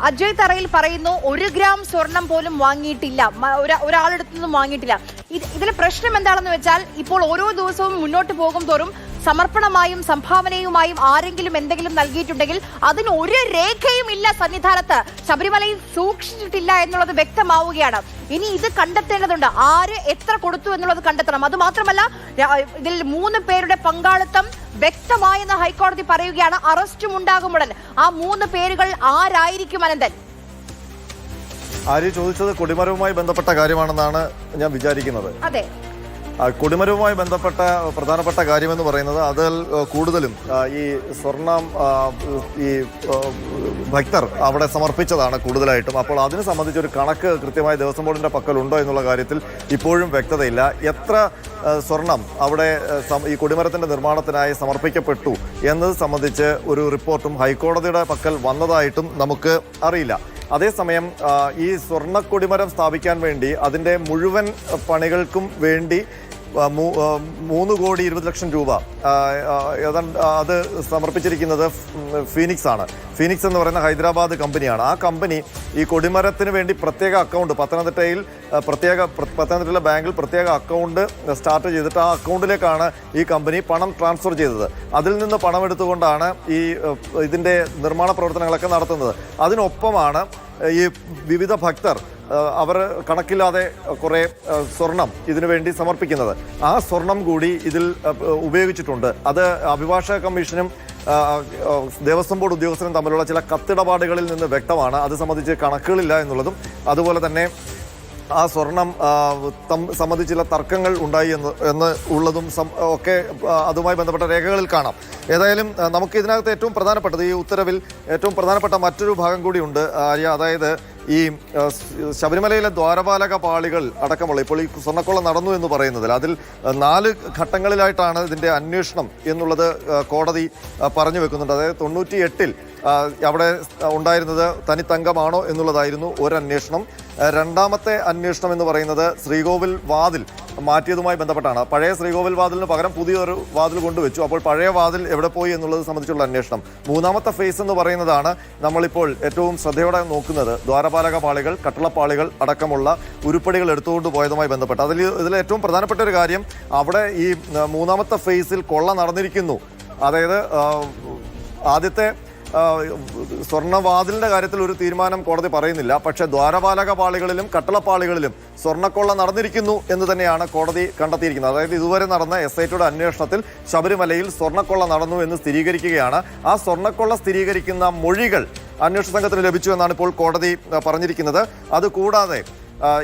അജയ് തറയിൽ പറയുന്നു 1 ഗ്രാം സ്വർണം പോലും വാങ്ങിയിട്ടില്ല, ഒരാളെടുത്തു നിന്നും വാങ്ങിയിട്ടില്ല. ഇതിലെ പ്രശ്നം എന്താണെന്ന് വെച്ചാൽ ഇപ്പോൾ ഓരോ ദിവസവും മുന്നോട്ട് പോകും തോറും സമർപ്പണമായും സംഭാവനയുമായും ആരെങ്കിലും എന്തെങ്കിലും നൽകിയിട്ടുണ്ടെങ്കിൽ അതിന് ഒരു രേഖയും ഇല്ല സന്നിധാനത്ത്, ശബരിമലയിൽ സൂക്ഷിച്ചിട്ടില്ല എന്നുള്ളത് വ്യക്തമാവുകയാണ്. ഇനി ഇത് കണ്ടെത്തേണ്ടതുണ്ട്, ആര് എത്ര കൊടുത്തു എന്നുള്ളത് കണ്ടെത്തണം. അത് മാത്രമല്ല ഇതിൽ 3 പേരുടെ പങ്കാളിത്തം വ്യക്തമായെന്ന് ഹൈക്കോടതി പറയുകയാണ്. അറസ്റ്റും ഉണ്ടാകുമുടൻ. ആ 3 പേരുകൾ ആരായിരിക്കും അനന്തൻ? ആര്യ ചോദിച്ചത് കൊടിമരവുമായി ബന്ധപ്പെട്ട കാര്യമാണെന്നാണ് ഞാൻ വിചാരിക്കുന്നത്. അതെ, കൊടിമരവുമായി ബന്ധപ്പെട്ട പ്രധാനപ്പെട്ട കാര്യമെന്ന് പറയുന്നത് അതിൽ കൂടുതലും ഈ സ്വർണം ഈ ഭക്തർ അവിടെ സമർപ്പിച്ചതാണ് കൂടുതലായിട്ടും. അപ്പോൾ അതിനെ സംബന്ധിച്ചൊരു കണക്ക് കൃത്യമായി ദേവസ്വം ബോർഡിൻ്റെ പക്കലുണ്ടോ എന്നുള്ള കാര്യത്തിൽ ഇപ്പോഴും വ്യക്തതയില്ല. എത്ര സ്വർണം അവിടെ ഈ കൊടിമരത്തിൻ്റെ നിർമ്മാണത്തിനായി സമർപ്പിക്കപ്പെട്ടു എന്നത് സംബന്ധിച്ച് ഒരു റിപ്പോർട്ടും ഹൈക്കോടതിയുടെ പക്കൽ വന്നതായിട്ടും നമുക്ക് അറിയില്ല. അതേസമയം ഈ സ്വർണ്ണ കൊടിമരം സ്ഥാപിക്കാൻ വേണ്ടി അതിൻ്റെ മുഴുവൻ പണികൾക്കും വേണ്ടി 3,20,00,000 രൂപ അത് സമർപ്പിച്ചിരിക്കുന്നത് ഫീനിക്സ് ആണ്. ഫീനിക്സ് എന്ന് പറയുന്ന ഹൈദരാബാദ് കമ്പനിയാണ്. ആ കമ്പനി ഈ കൊടിമരത്തിന് വേണ്ടി പ്രത്യേക അക്കൗണ്ട് പത്തനംതിട്ടയിലെ ബാങ്കിൽ പ്രത്യേക അക്കൗണ്ട് സ്റ്റാർട്ട് ചെയ്തിട്ട് ആ അക്കൗണ്ടിലേക്കാണ് ഈ കമ്പനി പണം ട്രാൻസ്ഫർ ചെയ്തത്. അതിൽ നിന്ന് പണം എടുത്തുകൊണ്ടാണ് ഇതിൻ്റെ നിർമ്മാണ പ്രവർത്തനങ്ങളൊക്കെ നടത്തുന്നത്. അതിനൊപ്പമാണ് ഈ വിവിധ ഭക്തർ അവർ കണക്കില്ലാതെ കുറേ സ്വർണം ഇതിനു വേണ്ടി സമർപ്പിക്കുന്നത്. ആ സ്വർണം കൂടി ഇതിൽ ഉപയോഗിച്ചിട്ടുണ്ട്. അത് അഭിഭാഷക കമ്മീഷനും ദേവസ്വം ബോർഡ് ഉദ്യോഗസ്ഥരും തമ്മിലുള്ള ചില കത്തിടപാടുകളിൽ നിന്ന് വ്യക്തമാണ്. അത് സംബന്ധിച്ച് കണക്കുകളില്ല എന്നുള്ളതും അതുപോലെ തന്നെ ആ സ്വർണം സംബന്ധിച്ച് ചില തർക്കങ്ങൾ ഉണ്ടായി എന്ന് ഉള്ളതും ഒക്കെ അതുമായി ബന്ധപ്പെട്ട രേഖകളിൽ കാണാം. ഏതായാലും നമുക്ക് ഇതിനകത്ത് ഏറ്റവും പ്രധാനപ്പെട്ടത് ഈ ഉത്തരവിൽ ഏറ്റവും പ്രധാനപ്പെട്ട മറ്റൊരു ഭാഗം കൂടിയുണ്ട് ആര്യ. അതായത് ഈ ശബരിമലയിലെ ദ്വാരപാലക പാളികൾ അടക്കമുള്ള ഇപ്പോൾ ഈ സ്വർണ്ണക്കൊള്ള നടന്നു എന്ന് പറയുന്നതിൽ അതിൽ 4 ഘട്ടങ്ങളിലായിട്ടാണ് ഇതിൻ്റെ അന്വേഷണം എന്നുള്ളത് കോടതി പറഞ്ഞു വെക്കുന്നുണ്ട്. അതായത് 98-ൽ അവിടെ ഉണ്ടായിരുന്നത് തനിത്തങ്കമാണോ എന്നുള്ളതായിരുന്നു ഒരന്വേഷണം. രണ്ടാമത്തെ അന്വേഷണം എന്ന് പറയുന്നത് ശ്രീകോവിൽ വാതിൽ മാറ്റിയതുമായി ബന്ധപ്പെട്ടാണ്. പഴയ ശ്രീകോവിൽ വാതിലിന് പകരം പുതിയൊരു വാതിൽ കൊണ്ടുവച്ചു. അപ്പോൾ പഴയ വാതിൽ എവിടെ പോയി എന്നുള്ളത് സംബന്ധിച്ചുള്ള അന്വേഷണം. മൂന്നാമത്തെ ഫേസ് എന്ന് പറയുന്നതാണ് നമ്മളിപ്പോൾ ഏറ്റവും ശ്രദ്ധയോടെ നോക്കുന്നത്. ദ്വാരപാലക പാളികൾ, കട്ടളപ്പാളികൾ അടക്കമുള്ള ഉരുപ്പടികൾ എടുത്തുകൊണ്ട് പോയതുമായി ബന്ധപ്പെട്ട് ഇതിൽ ഏറ്റവും പ്രധാനപ്പെട്ട ഒരു കാര്യം, അവിടെ ഈ മൂന്നാമത്തെ ഫേസിൽ കൊള്ള നടന്നിരിക്കുന്നു. അതായത് ആദ്യത്തെ സ്വർണ്ണവാതിലിൻ്റെ കാര്യത്തിൽ ഒരു തീരുമാനം കോടതി പറയുന്നില്ല. പക്ഷേ ദ്വാരപാലക പാളികളിലും കട്ടളപ്പാളികളിലും സ്വർണ്ണക്കൊള്ള നടന്നിരിക്കുന്നു എന്ന് തന്നെയാണ് കോടതി കണ്ടെത്തിയിരിക്കുന്നത്. അതായത് ഇതുവരെ നടന്ന SITയുടെ അന്വേഷണത്തിൽ ശബരിമലയിൽ സ്വർണ്ണക്കൊള്ള നടന്നു എന്ന് സ്ഥിരീകരിക്കുകയാണ്. ആ സ്വർണ്ണക്കൊള്ള സ്ഥിരീകരിക്കുന്ന മൊഴികൾ അന്വേഷണ സംഘത്തിന് ലഭിച്ചു എന്നാണ് ഇപ്പോൾ കോടതി പറഞ്ഞിരിക്കുന്നത്. അതുകൂടാതെ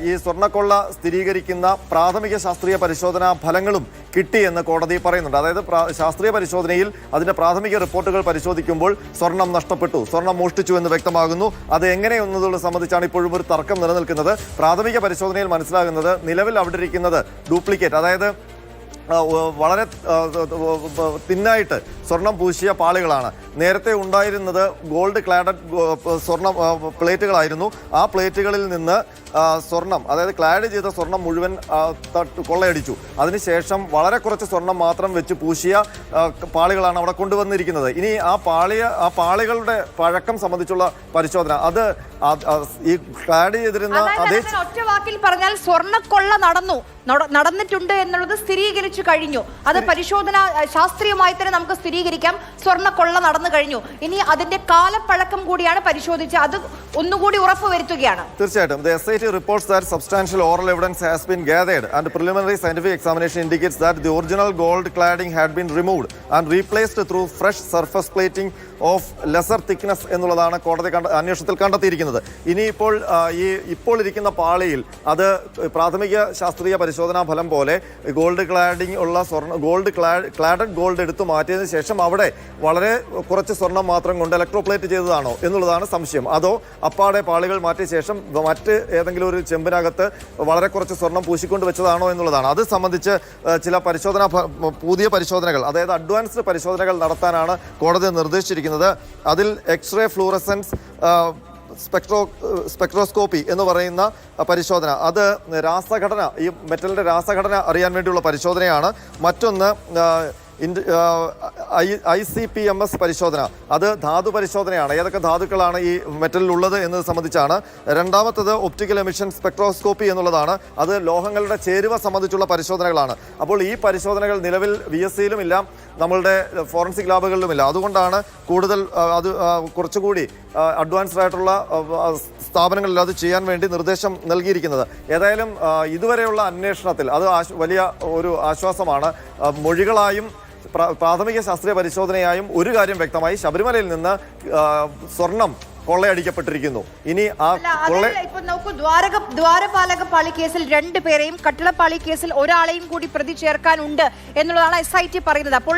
ഈ സ്വർണ്ണക്കൊള്ള സ്ഥിരീകരിക്കുന്ന പ്രാഥമിക ശാസ്ത്രീയ പരിശോധനാ ഫലങ്ങളും കിട്ടിയെന്ന് കോടതി പറയുന്നുണ്ട്. അതായത് ശാസ്ത്രീയ പരിശോധനയിൽ അതിൻ്റെ പ്രാഥമിക റിപ്പോർട്ടുകൾ പരിശോധിക്കുമ്പോൾ സ്വർണം നഷ്ടപ്പെട്ടു, സ്വർണം മോഷ്ടിച്ചു എന്ന് വ്യക്തമാകുന്നു. അത് എങ്ങനെയെന്നതുള്ളത് സംബന്ധിച്ചാണ് ഇപ്പോഴും ഒരു തർക്കം നിലനിൽക്കുന്നത്. പ്രാഥമിക പരിശോധനയിൽ മനസ്സിലാകുന്നത് നിലവിൽ അവിടെ ഇരിക്കുന്നത് ഡ്യൂപ്ലിക്കേറ്റ്, അതായത് വളരെ തിന്നായിട്ട് സ്വർണം പൂശിയ പാളികളാണ്. നേരത്തെ ഉണ്ടായിരുന്നത് ഗോൾഡ് ക്ലാഡഡ് സ്വർണ്ണ പ്ലേറ്റുകളായിരുന്നു. ആ പ്ലേറ്റുകളിൽ നിന്ന് സ്വർണം, അതായത് ക്ലാഡ് ചെയ്ത സ്വർണം മുഴുവൻ കൊള്ളയടിച്ചു. അതിനുശേഷം വളരെ കുറച്ച് സ്വർണം മാത്രം വെച്ച് പൂശിയ പാളികളാണ് അവിടെ കൊണ്ടുവന്നിരിക്കുന്നത്. ഇനി ആ പാളികളുടെ പഴക്കം സംബന്ധിച്ചുള്ള പരിശോധന, അത് ഈ ക്ലാഡ് ചെയ്തിരുന്ന അതേ ഒറ്റ വാക്കിൽ പറഞ്ഞാൽ സ്വർണ്ണക്കൊള്ള നടന്നിട്ടുണ്ട് എന്നുള്ളത് സ്ഥിരീകരിച്ചു കഴിഞ്ഞു. അത് പരിശോധന ശാസ്ത്രീയമായി തന്നെ നമുക്ക് സ്ഥിരീകരിക്കാം. സ്വർണ്ണക്കൊള്ള നടന്നു കഴിഞ്ഞു. ഇനി അതിന്റെ കാലപ്പഴക്കം കൂടിയാണ് പരിശോധിച്ച് അത് ഒന്നുകൂടി ഉറപ്പുവരുത്തുകയാണ്. തീർച്ചയായിട്ടും the SIT reports that substantial oral evidence has been gathered and preliminary scientific examination indicates that the original gold cladding had been removed and replaced through fresh surface plating of lesser thickness എന്നുള്ളതാണ് കോടതി അന്വേഷണത്തിൽ കണ്ടെത്തിയിരിക്കുന്നത്. ഇനിയിപ്പോൾ ഇപ്പോൾ ഇരിക്കുന്ന പാളിയിൽ അത് പ്രാഥമിക ശാസ്ത്രീയ പരിശോധനാ ഫലം പോലെ ഗോൾഡ് ക്ലാഡിംഗ് ഉള്ള ക്ലാഡഡ് ഗോൾഡ് എടുത്തു മാറ്റിയതിനു ശേഷം അവിടെ വളരെ കുറച്ച് സ്വർണം മാത്രം കൊണ്ട് ഇലക്ട്രോപ്ലേറ്റ് ചെയ്തതാണോ എന്നുള്ളതാണ് സംശയം. അതോ അപ്പാടെ പാളികൾ മാറ്റിയ ശേഷം മറ്റ് ഏതെങ്കിലും ഒരു ചെമ്പിനകത്ത് വളരെ കുറച്ച് സ്വർണം പൂശിക്കൊണ്ട് വെച്ചതാണോ എന്നുള്ളതാണ്. അത് സംബന്ധിച്ച് ചില പുതിയ പരിശോധനകൾ, അതായത് അഡ്വാൻസ്ഡ് പരിശോധനകൾ നടത്താനാണ് കോടതി നിർദ്ദേശിച്ചിരിക്കുന്നത്. അതിൽ എക്സ്റേ ഫ്ലൂറസൻസ് സ്പെക്ട്രോസ്കോപ്പി എന്ന് പറയുന്ന പരിശോധന, അത് രാസഘടന, ഈ മെറ്റലിൻ്റെ രാസഘടന അറിയാൻ വേണ്ടിയുള്ള പരിശോധനയാണ്. മറ്റൊന്ന് ICPMS പരിശോധന, അത് ധാതു പരിശോധനയാണ്. ഏതൊക്കെ ധാതുക്കളാണ് ഈ മെറ്റലിൽ ഉള്ളത് എന്നത് സംബന്ധിച്ചാണ്. രണ്ടാമത്തത് ഒപ്റ്റിക്കൽ എമിഷൻ സ്പെക്ട്രോസ്കോപ്പി എന്നുള്ളതാണ്. അത് ലോഹങ്ങളുടെ ചേരുവ സംബന്ധിച്ചുള്ള പരിശോധനകളാണ്. അപ്പോൾ ഈ പരിശോധനകൾ നിലവിൽ VSCയിലും ഇല്ല, നമ്മളുടെ ഫോറൻസിക് ലാബുകളിലുമില്ല. അതുകൊണ്ടാണ് കൂടുതൽ അത് കുറച്ചുകൂടി അഡ്വാൻസ്ഡ് ആയിട്ടുള്ള സ്ഥാപനങ്ങളിൽ അത് ചെയ്യാൻ വേണ്ടി നിർദ്ദേശം നൽകിയിരിക്കുന്നത്. ഏതായാലും ഇതുവരെയുള്ള അന്വേഷണത്തിൽ അത് വലിയ ഒരു ആശ്വാസമാണ്. മൊഴികളായും പ്രാഥമിക ശാസ്ത്രീയ പരിശോധനയായും ഒരു കാര്യം വ്യക്തമായി, ശബരിമലയിൽ നിന്ന് സ്വർണം കൊള്ളയടിക്കപ്പെട്ടിരിക്കുന്നു. ഇനി ആ ഇപ്പൊ നോക്കൂ, ദ്വാരപാലക പാളി കേസിൽ 2 പേരെയും കട്ടിളപ്പാളി കേസിൽ ഒരാളെയും കൂടി പ്രതി ചേർക്കാനുണ്ട് എന്നുള്ളതാണ് SIT പറയുന്നത്. അപ്പോൾ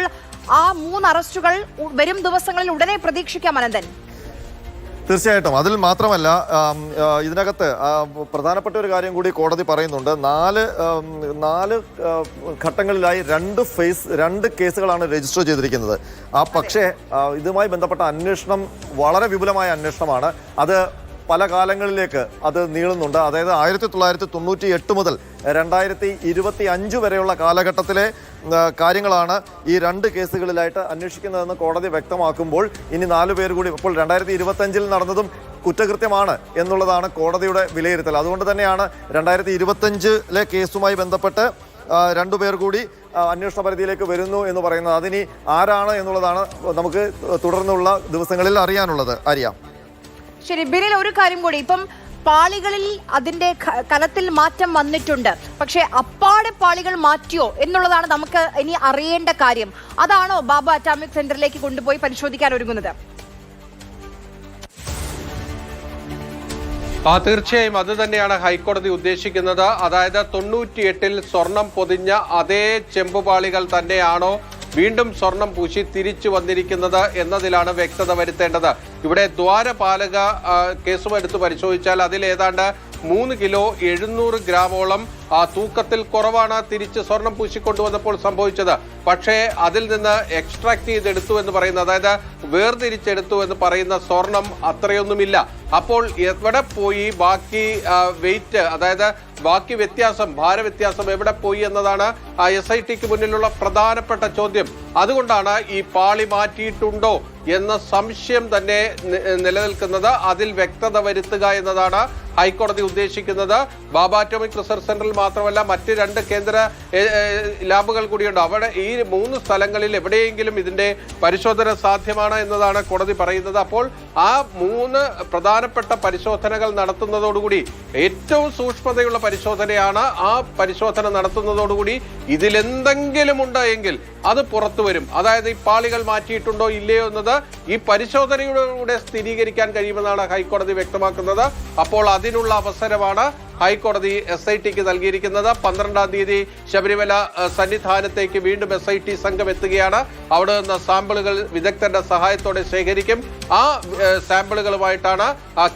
ആ 3 അറസ്റ്റുകൾ വരും ദിവസങ്ങളിൽ ഉടനെ പ്രതീക്ഷിക്കാം അനന്തൻ. തീർച്ചയായിട്ടും. അതിൽ മാത്രമല്ല, ഇതിനകത്ത് പ്രധാനപ്പെട്ട ഒരു കാര്യം കൂടി കോടതി പറയുന്നുണ്ട്. 4 ഘട്ടങ്ങളിലായി 2 കേസുകളാണ് രജിസ്റ്റർ ചെയ്തിരിക്കുന്നത്. പക്ഷേ ഇതുമായി ബന്ധപ്പെട്ട അന്വേഷണം വളരെ വിപുലമായ അന്വേഷണമാണ്. അത് പല കാലങ്ങളിലേക്ക് അത് നീളുന്നുണ്ട്. അതായത് 1998 മുതൽ 2025 വരെയുള്ള കാലഘട്ടത്തിലെ കാര്യങ്ങളാണ് ഈ 2 കേസുകളിലായിട്ട് അന്വേഷിക്കുന്നതെന്ന് കോടതി വ്യക്തമാക്കുമ്പോൾ ഇനി 4 പേർ കൂടി, ഇപ്പോൾ 2025 നടന്നതും കുറ്റകൃത്യമാണ് എന്നുള്ളതാണ് കോടതിയുടെ വിലയിരുത്തൽ. അതുകൊണ്ട് തന്നെയാണ് 2025 കേസുമായി ബന്ധപ്പെട്ട് 2 പേർ കൂടി അന്വേഷണ പരിധിയിലേക്ക് വരുന്നു എന്ന് പറയുന്നത്. അതിനി ആരാണ് എന്നുള്ളതാണ് നമുക്ക് തുടർന്നുള്ള ദിവസങ്ങളിൽ അറിയാനുള്ളത്. അറിയാം. ശരി ബിനിൽ, ഒരു കാര്യം കൂടി, ഇപ്പം പാളികളിൽ അതിന്റെ കലത്തിൽ മാറ്റം വന്നിട്ടുണ്ട്, പക്ഷെ അപ്പാടെ പാളികൾ മാറ്റിയോ എന്നുള്ളതാണ് നമുക്ക് ഇനി അറിയേണ്ട കാര്യം. അതാണോ ബാബ അറ്റോമിക് സെന്ററിലേക്ക് കൊണ്ടുപോയി പരിശോധിക്കാൻ ഒരുങ്ങുന്നത്? തീർച്ചയായും അത് തന്നെയാണ് ഹൈക്കോടതി ഉദ്ദേശിക്കുന്നത്. അതായത് 98-ൽ സ്വർണം പൊതിഞ്ഞ അതേ ചെമ്പുപാളികൾ തന്നെയാണോ വീണ്ടും സ്വർണം പൂശി തിരിച്ചു വന്നിരിക്കുന്നത് എന്നതിലാണ് വ്യക്തത വരുത്തേണ്ടത്. ഇവിടെ ദ്വാരപാലക കേസുമെടുത്ത് പരിശോധിച്ചാൽ അതിൽ ഏതാണ്ട് 3 കിലോ 700 ഗ്രാമോളം തൂക്കത്തിൽ കുറവാണ് തിരിച്ച് സ്വർണം പൂശിക്കൊണ്ടുവന്നപ്പോൾ സംഭവിച്ചത്. പക്ഷേ അതിൽ നിന്ന് എക്സ്ട്രാക്ട് ചെയ്തെടുത്തു എന്ന് പറയുന്ന, അതായത് വേർതിരിച്ചെടുത്തു എന്ന് പറയുന്ന സ്വർണം അത്രയൊന്നുമില്ല. അപ്പോൾ എവിടെ പോയി ബാക്കി വെയിറ്റ്, അതായത് ബാക്കി വ്യത്യാസം, ഭാരവ്യത്യാസം എവിടെ പോയി എന്നതാണ് SITക്ക് മുന്നിലുള്ള പ്രധാനപ്പെട്ട ചോദ്യം. അതുകൊണ്ടാണ് ഈ പാളി മാറ്റിയിട്ടുണ്ടോ എന്ന സംശയം തന്നെ നിലനിൽക്കുന്നത്. അതിൽ വ്യക്തത വരുത്തുക എന്നതാണ് ഹൈക്കോടതി ഉദ്ദേശിക്കുന്നത്. ബാബ അറ്റോമിക് റിസർച്ച് സെന്ററിൽ മാത്രമല്ല, മറ്റ് 2 കേന്ദ്ര ലാബുകൾ കൂടിയുണ്ട്. അവിടെ ഈ 3 സ്ഥലങ്ങളിൽ എവിടെയെങ്കിലും ഇതിന്റെ പരിശോധന സാധ്യമാണ് എന്നതാണ് കോടതി പറയുന്നത്. അപ്പോൾ ആ 3 പ്രധാനപ്പെട്ട പരിശോധനകൾ നടത്തുന്നതോടുകൂടി, ഏറ്റവും സൂക്ഷ്മതയുള്ള പരിശോധനയാണ്, ആ പരിശോധന നടത്തുന്നതോടുകൂടി ഇതിലെന്തെങ്കിലും ഉണ്ട് എങ്കിൽ അത് പുറത്തു വരും. അതായത് ഈ പാളികൾ മാറ്റിയിട്ടുണ്ടോ ഇല്ലയോ എന്നത് ഈ പരിശോധനയിലൂടെ സ്ഥിരീകരിക്കാൻ കഴിയുമെന്നാണ് ഹൈക്കോടതി വ്യക്തമാക്കുന്നത്. അപ്പോൾ അതിനുള്ള അവസരമാണ് ഹൈക്കോടതി SITക്ക് നൽകിയിരിക്കുന്നത്. 12-ാം തീയതി ശബരിമല സന്നിധാനത്തേക്ക് വീണ്ടും SIT സംഘം എത്തുകയാണ്. അവിടെ നിന്ന് സാമ്പിളുകൾ വിദഗ്ധരുടെ സഹായത്തോടെ ശേഖരിക്കും. ആ സാമ്പിളുകളുമായിട്ടാണ്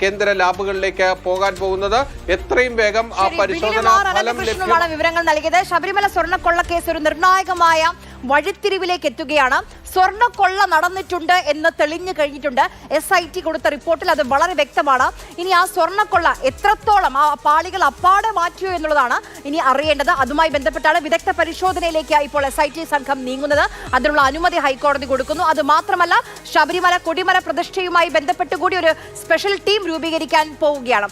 കേന്ദ്ര ലാബുകളിലേക്ക് പോകാൻ പോകുന്നത്. എത്രയും വേഗം ആ പരിശോധന ഫലം ലഭ്യമാണ്. വിവരങ്ങൾ നൽകിയത്. ശബരിമല സ്വർണ്ണക്കൊള്ള കേസ് ഒരു നിർണായകമായ വഴിത്തിരിവിലേക്ക് എത്തുകയാണ്. സ്വർണ്ണക്കൊള്ള നടന്നിട്ടുണ്ട് എന്ന് തെളിഞ്ഞു കഴിഞ്ഞിട്ടുണ്ട്. SIT കൊടുത്ത റിപ്പോർട്ടിൽ അത് വളരെ വ്യക്തമാണ്. ഇനി ആ സ്വർണ്ണക്കൊള്ള എത്രത്തോളം, ആ പാളികൾ അപ്പാടെ മാറ്റിയോ എന്നുള്ളതാണ് ഇനി അറിയേണ്ടത്. അതുമായി ബന്ധപ്പെട്ടാണ് വിദഗ്ധ പരിശോധനയിലേക്ക് ഇപ്പോൾ SIT സംഘം നീങ്ങുന്നത്. അതിനുള്ള അനുമതി ഹൈക്കോടതി കൊടുക്കുന്നു. അത് മാത്രമല്ല, ശബരിമല കൊടിമര പ്രതിഷ്ഠയുമായി ബന്ധപ്പെട്ട് കൂടി ഒരു സ്പെഷ്യൽ ടീം രൂപീകരിക്കാൻ പോവുകയാണ്.